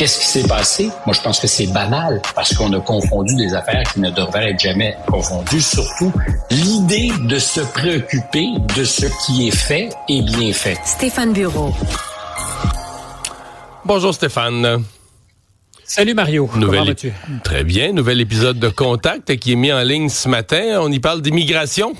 Qu'est-ce qui s'est passé? Moi, je pense que c'est banal parce qu'on a confondu des affaires qui ne devraient être jamais confondues. Surtout, l'idée de se préoccuper de ce qui est fait et bien fait. Stéphane Bureau. Bonjour Stéphane. Salut Mario, comment vas-tu? Très bien, nouvel épisode de Contact qui est mis en ligne ce matin. On y parle d'immigration.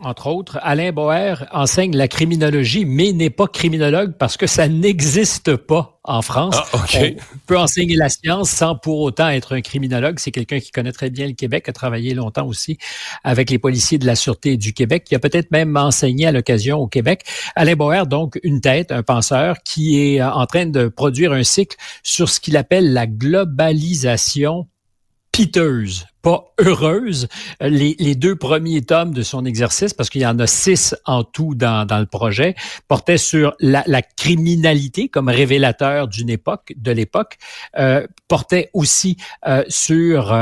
Entre autres, Alain Boer enseigne la criminologie, mais n'est pas criminologue parce que ça n'existe pas en France. Ah, okay. On peut enseigner la science sans pour autant être un criminologue. C'est quelqu'un qui connaît très bien le Québec, a travaillé longtemps aussi avec les policiers de la Sûreté du Québec, qui a peut-être même enseigné à l'occasion au Québec. Alain Boer, donc, une tête, un penseur, qui est en train de produire un cycle sur ce qu'il appelle la globalisation piteuse, pas heureuse. Les deux premiers tomes de son exercice, parce qu'il y en a 6 en tout dans le projet, portaient sur la criminalité comme révélateur de l'époque, portaient aussi sur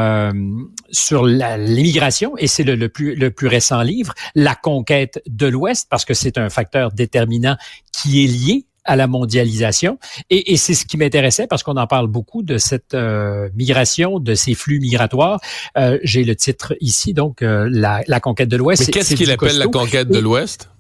l'immigration, et c'est le plus récent livre, La conquête de l'Ouest, parce que c'est un facteur déterminant qui est lié à la mondialisation. Et c'est ce qui m'intéressait parce qu'on en parle beaucoup de cette migration, de ces flux migratoires. J'ai le titre ici, donc la conquête de l'Ouest. Mais qu'est-ce qu'il appelle la conquête de l'Ouest?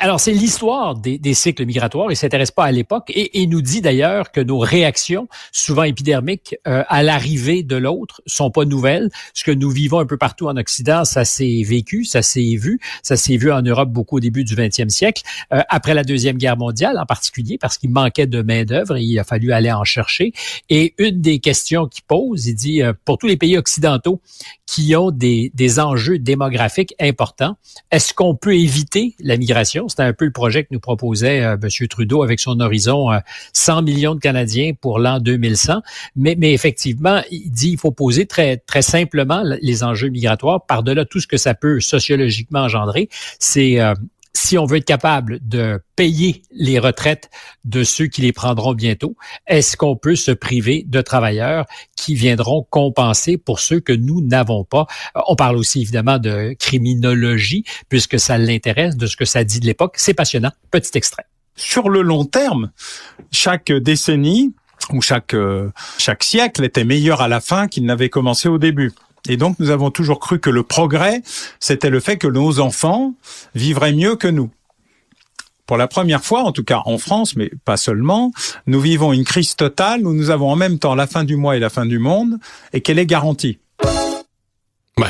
Alors, c'est l'histoire des cycles migratoires. Il s'intéresse pas à l'époque et nous dit d'ailleurs que nos réactions, souvent épidermiques, à l'arrivée de l'autre, sont pas nouvelles. Ce que nous vivons un peu partout en Occident, ça s'est vécu, ça s'est vu en Europe beaucoup au début du 20e siècle, après la Deuxième Guerre mondiale en particulier, parce qu'il manquait de main-d'œuvre et il a fallu aller en chercher. Et une des questions qu'il pose, il dit, pour tous les pays occidentaux qui ont des enjeux démographiques importants, est-ce qu'on peut éviter la migration? C'était un peu le projet que nous proposait M. Trudeau avec son horizon 100 millions de Canadiens pour l'an 2100. Mais effectivement, il dit il faut poser très, très simplement les enjeux migratoires par-delà tout ce que ça peut sociologiquement engendrer. C'est si on veut être capable de payer les retraites de ceux qui les prendront bientôt, est-ce qu'on peut se priver de travailleurs qui viendront compenser pour ceux que nous n'avons pas? On parle aussi évidemment de criminologie, puisque ça l'intéresse, de ce que ça dit de l'époque. C'est passionnant. Petit extrait. Sur le long terme, chaque décennie ou chaque siècle était meilleur à la fin qu'il n'avait commencé au début. Et donc, nous avons toujours cru que le progrès, c'était le fait que nos enfants vivraient mieux que nous. Pour la première fois, en tout cas en France, mais pas seulement, nous vivons une crise totale où nous avons en même temps la fin du mois et la fin du monde, et qu'elle est garantie. Ouais.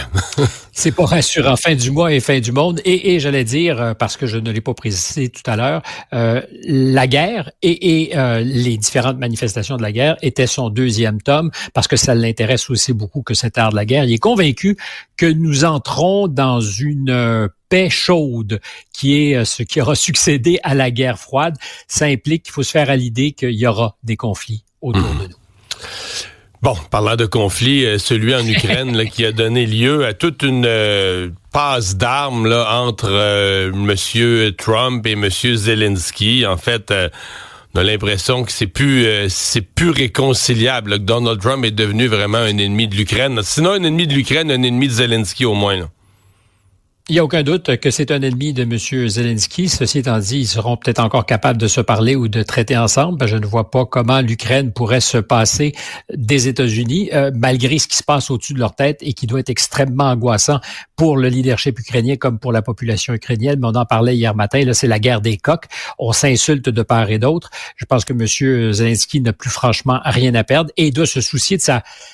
C'est pas rassurant. Fin du mois et fin du monde. Et j'allais dire, parce que je ne l'ai pas précisé tout à l'heure, la guerre et les différentes manifestations de la guerre étaient son deuxième tome, parce que ça l'intéresse aussi beaucoup que cet art de la guerre. Il est convaincu que nous entrons dans une paix chaude, qui est ce qui aura succédé à la guerre froide. Ça implique qu'il faut se faire à l'idée qu'il y aura des conflits autour de nous. Bon, parlant de conflit, celui en Ukraine là, qui a donné lieu à toute une passe d'armes là, entre Monsieur Trump et Monsieur Zelensky. En fait, on a l'impression que c'est plus réconciliable, là, que Donald Trump est devenu vraiment un ennemi de l'Ukraine. Sinon, un ennemi de l'Ukraine, un ennemi de Zelensky au moins. Là. Il n'y a aucun doute que c'est un ennemi de M. Zelensky. Ceci étant dit, ils seront peut-être encore capables de se parler ou de traiter ensemble. Je ne vois pas comment l'Ukraine pourrait se passer des États-Unis, malgré ce qui se passe au-dessus de leur tête et qui doit être extrêmement angoissant pour le leadership ukrainien comme pour la population ukrainienne. Mais on en parlait hier matin, là, c'est la guerre des coqs. On s'insulte de part et d'autre. Je pense que M. Zelensky n'a plus franchement rien à perdre et doit se soucier de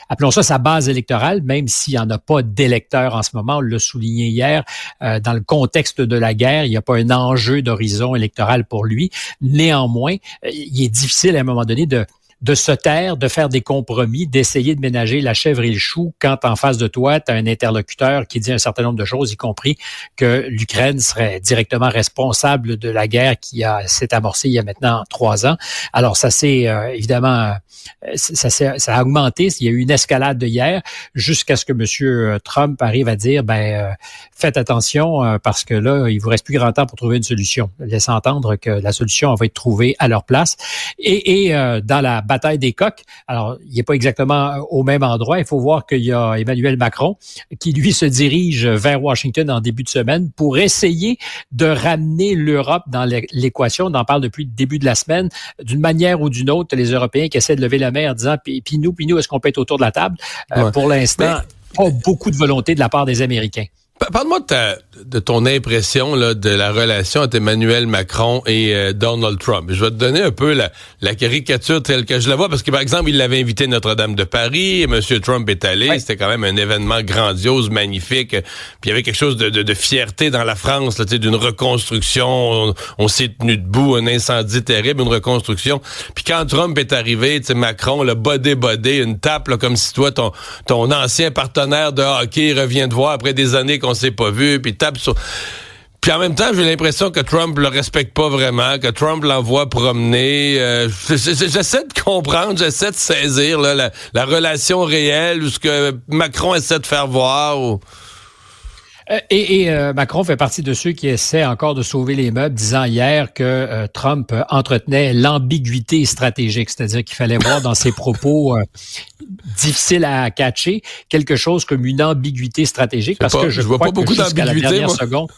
appelons ça sa base électorale, même s'il n'y en a pas d'électeurs en ce moment. On l'a souligné hier. Dans le contexte de la guerre, il n'y a pas un enjeu d'horizon électoral pour lui. Néanmoins, il est difficile à un moment donné de se taire, de faire des compromis, d'essayer de ménager la chèvre et le chou quand en face de toi, tu as un interlocuteur qui dit un certain nombre de choses, y compris que l'Ukraine serait directement responsable de la guerre qui s'est amorcée il y a maintenant 3 ans. Alors ça s'est évidemment, ça a augmenté. Il y a eu une escalade de hier jusqu'à ce que M. Trump arrive à dire, faites attention parce que là, il vous reste plus grand temps pour trouver une solution. Laisse entendre que la solution va être trouvée à leur place. Et dans la bataille des coqs. Alors, il n'est pas exactement au même endroit. Il faut voir qu'il y a Emmanuel Macron qui, lui, se dirige vers Washington en début de semaine pour essayer de ramener l'Europe dans l'équation. On en parle depuis le début de la semaine. D'une manière ou d'une autre, les Européens qui essaient de lever la main en disant « Puis nous, est-ce qu'on peut être autour de la table? » Pour l'instant, pas beaucoup de volonté de la part des Américains. Parle-moi de ton impression là, de la relation entre Emmanuel Macron et Donald Trump. Je vais te donner un peu la caricature telle que je la vois, parce que, par exemple, il l'avait invité à Notre-Dame de Paris, et M. Trump est allé, C'était quand même un événement grandiose, magnifique, puis il y avait quelque chose de fierté dans la France, là, d'une reconstruction, on s'est tenu debout, un incendie terrible, une reconstruction. Puis quand Trump est arrivé, Macron, le bodé, une tape, là, comme si toi, ton ancien partenaire de hockey revient te voir après des années qu'on s'est pas vu, puis tape sur... Puis en même temps, j'ai l'impression que Trump le respecte pas vraiment, que Trump l'envoie promener. J'essaie de comprendre, j'essaie de saisir là, la relation réelle, ou ce que Macron essaie de faire voir. Ou... Macron fait partie de ceux qui essaient encore de sauver les meubles, disant hier que Trump entretenait l'ambiguïté stratégique, c'est-à-dire qu'il fallait voir dans ses propos difficiles à catcher quelque chose comme une ambiguïté stratégique, parce que je vois pas beaucoup d'ambiguïté jusqu'à la dernière seconde.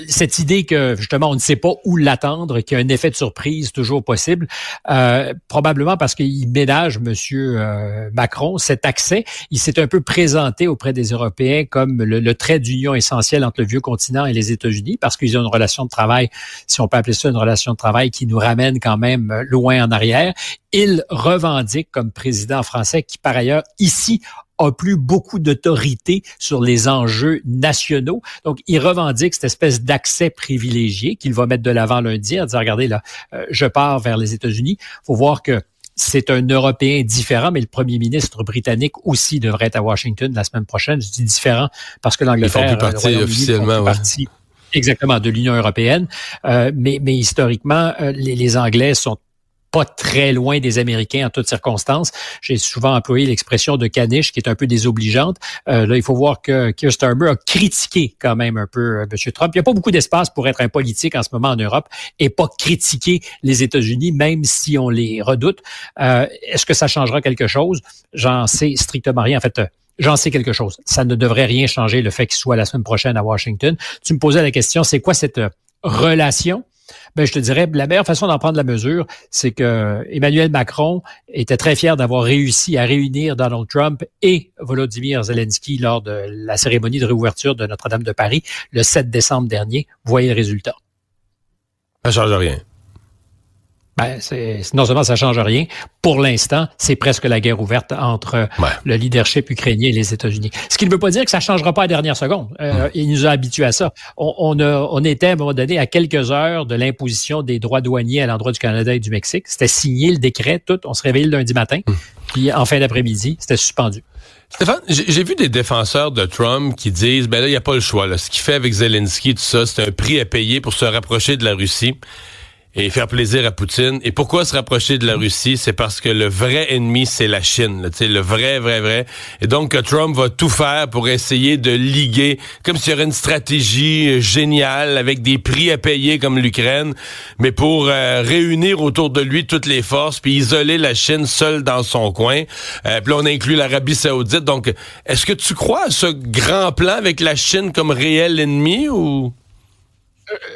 Cette idée que, justement, on ne sait pas où l'attendre, qu'il y a un effet de surprise toujours possible, probablement parce qu'il ménage, M. Macron, cet accès. Il s'est un peu présenté auprès des Européens comme le trait d'union essentiel entre le vieux continent et les États-Unis, parce qu'ils ont une relation de travail, si on peut appeler ça une relation de travail, qui nous ramène quand même loin en arrière. Il revendique comme président français, qui par ailleurs, ici, a plus beaucoup d'autorité sur les enjeux nationaux. Donc, il revendique cette espèce d'accès privilégié qu'il va mettre de l'avant lundi, en disant, regardez, là, je pars vers les États-Unis. Il faut voir que c'est un Européen différent, mais le premier ministre britannique aussi devrait être à Washington la semaine prochaine. Je dis différent parce que l'Angleterre... Ils font plus partie officiellement, partie, exactement, de l'Union européenne. Mais historiquement, les Anglais sont pas très loin des Américains en toutes circonstances. J'ai souvent employé l'expression de caniche qui est un peu désobligeante. Là, il faut voir que Keir Starmer a critiqué quand même un peu M. Trump. Il n'y a pas beaucoup d'espace pour être un politique en ce moment en Europe et pas critiquer les États-Unis, même si on les redoute. Est-ce que ça changera quelque chose? J'en sais strictement rien. En fait, j'en sais quelque chose. Ça ne devrait rien changer, le fait qu'il soit la semaine prochaine à Washington. Tu me posais la question, c'est quoi cette relation? Je te dirais, la meilleure façon d'en prendre la mesure, c'est que Emmanuel Macron était très fier d'avoir réussi à réunir Donald Trump et Volodymyr Zelensky lors de la cérémonie de réouverture de Notre-Dame de Paris le 7 décembre dernier. Voyez le résultat. Ça change rien. Non seulement ça change rien, pour l'instant, c'est presque la guerre ouverte entre le leadership ukrainien et les États-Unis. Ce qui ne veut pas dire que ça changera pas à la dernière seconde. Il nous a habitués à ça. On était à un moment donné à quelques heures de l'imposition des droits douaniers à l'endroit du Canada et du Mexique. C'était signé le décret, tout. On se réveillait le lundi matin, puis en fin d'après-midi, c'était suspendu. Stéphane, j'ai vu des défenseurs de Trump qui disent, là, il n'y a pas le choix. Là. Ce qu'il fait avec Zelensky, tout ça, c'est un prix à payer pour se rapprocher de la Russie et faire plaisir à Poutine. Et pourquoi se rapprocher de la Russie? C'est parce que le vrai ennemi, c'est la Chine. Là, le vrai. Et donc, Trump va tout faire pour essayer de liguer, comme s'il y aurait une stratégie géniale avec des prix à payer comme l'Ukraine, mais pour réunir autour de lui toutes les forces, puis isoler la Chine seule dans son coin. Puis là, on inclut l'Arabie Saoudite. Donc, est-ce que tu crois à ce grand plan avec la Chine comme réel ennemi ou...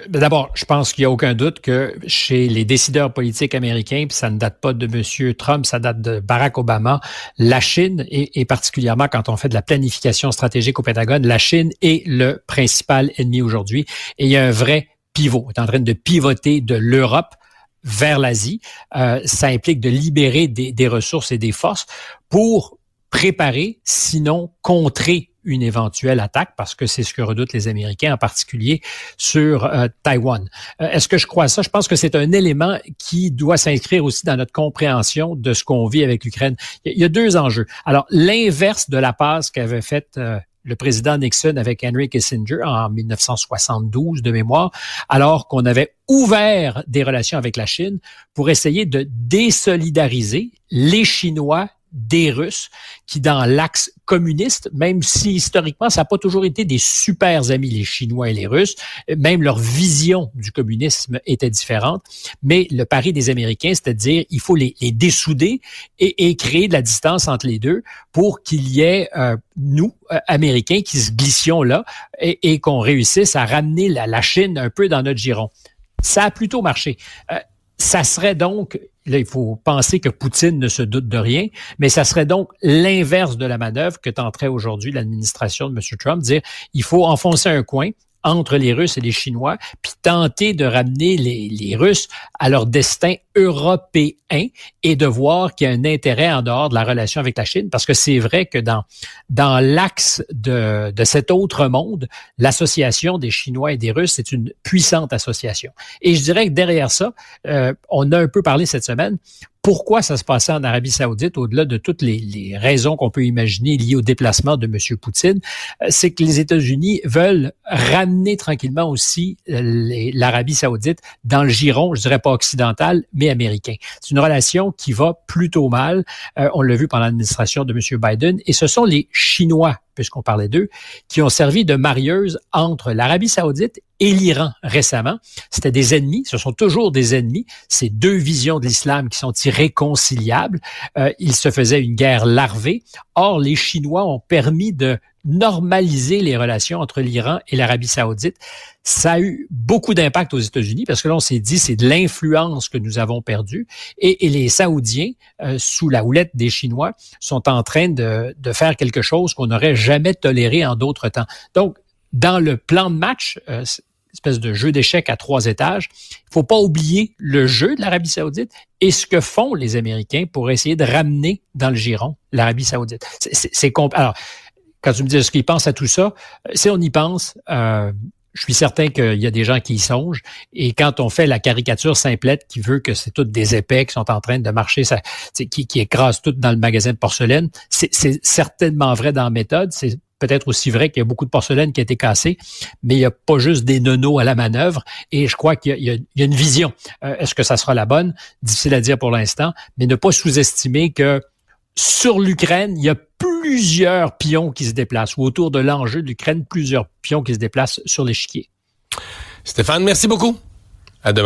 D'abord, je pense qu'il n'y a aucun doute que chez les décideurs politiques américains, puis ça ne date pas de M. Trump, ça date de Barack Obama, la Chine, et particulièrement quand on fait de la planification stratégique au Pentagone, la Chine est le principal ennemi aujourd'hui. Et il y a un vrai pivot. On est en train de pivoter de l'Europe vers l'Asie. Ça implique de libérer des ressources et des forces pour préparer, sinon contrer une éventuelle attaque, parce que c'est ce que redoutent les Américains, en particulier sur Taïwan. Est-ce que je crois ça? Je pense que c'est un élément qui doit s'inscrire aussi dans notre compréhension de ce qu'on vit avec l'Ukraine. Il y a deux enjeux. Alors, l'inverse de la passe qu'avait faite le président Nixon avec Henry Kissinger en 1972 de mémoire, alors qu'on avait ouvert des relations avec la Chine pour essayer de désolidariser les Chinois des Russes qui, dans l'axe communiste, même si historiquement, ça n'a pas toujours été des super amis, les Chinois et les Russes, même leur vision du communisme était différente, mais le pari des Américains, c'est-à-dire il faut les dessouder et créer de la distance entre les deux pour qu'il y ait, nous, Américains, qui se glissions là et qu'on réussisse à ramener la Chine un peu dans notre giron. Ça a plutôt marché. Ça serait donc, là, il faut penser que Poutine ne se doute de rien, mais ça serait donc l'inverse de la manœuvre que tenterait aujourd'hui l'administration de M. Trump, dire il faut enfoncer un coin entre les Russes et les Chinois, puis tenter de ramener les Russes à leur destin européen et de voir qu'il y a un intérêt en dehors de la relation avec la Chine, parce que c'est vrai que dans l'axe de cet autre monde, l'association des Chinois et des Russes, c'est une puissante association. Et je dirais que derrière ça, on a un peu parlé cette semaine, pourquoi ça se passait en Arabie Saoudite, au-delà de toutes les raisons qu'on peut imaginer liées au déplacement de M. Poutine, c'est que les États-Unis veulent ramener tranquillement aussi l'Arabie Saoudite dans le giron, je dirais pas occidental, mais américain. C'est une relation qui va plutôt mal. On l'a vu pendant l'administration de M. Biden. Et ce sont les Chinois, puisqu'on parlait d'eux, qui ont servi de marieuse entre l'Arabie Saoudite et l'Iran récemment. C'était des ennemis, ce sont toujours des ennemis. Ces deux visions de l'islam qui sont irréconciliables. Il se faisait une guerre larvée. Or, les Chinois ont permis de normaliser les relations entre l'Iran et l'Arabie Saoudite. Ça a eu beaucoup d'impact aux États-Unis parce que là, on s'est dit, c'est de l'influence que nous avons perdue. Et les Saoudiens, sous la houlette des Chinois, sont en train de faire quelque chose qu'on n'aurait jamais toléré en d'autres temps. Donc, dans le plan de match, espèce de jeu d'échecs à 3 étages, il faut pas oublier le jeu de l'Arabie Saoudite et ce que font les Américains pour essayer de ramener dans le giron l'Arabie Saoudite. Alors, quand tu me dis ce qu'ils pensent à tout ça, si on y pense, je suis certain qu'il y a des gens qui y songent. Et quand on fait la caricature simplette qui veut que c'est toutes des épais qui sont en train de marcher, qui écrasent tout dans le magasin de porcelaine, c'est certainement vrai dans la méthode. C'est peut-être aussi vrai qu'il y a beaucoup de porcelaine qui a été cassée, mais il n'y a pas juste des nonos à la manœuvre. Et je crois qu'il y a une vision. Est-ce que ça sera la bonne? Difficile à dire pour l'instant, mais ne pas sous-estimer que sur l'Ukraine, il y a plusieurs pions qui se déplacent, ou autour de l'enjeu de l'Ukraine, plusieurs pions qui se déplacent sur l'échiquier. Stéphane, merci beaucoup. À demain.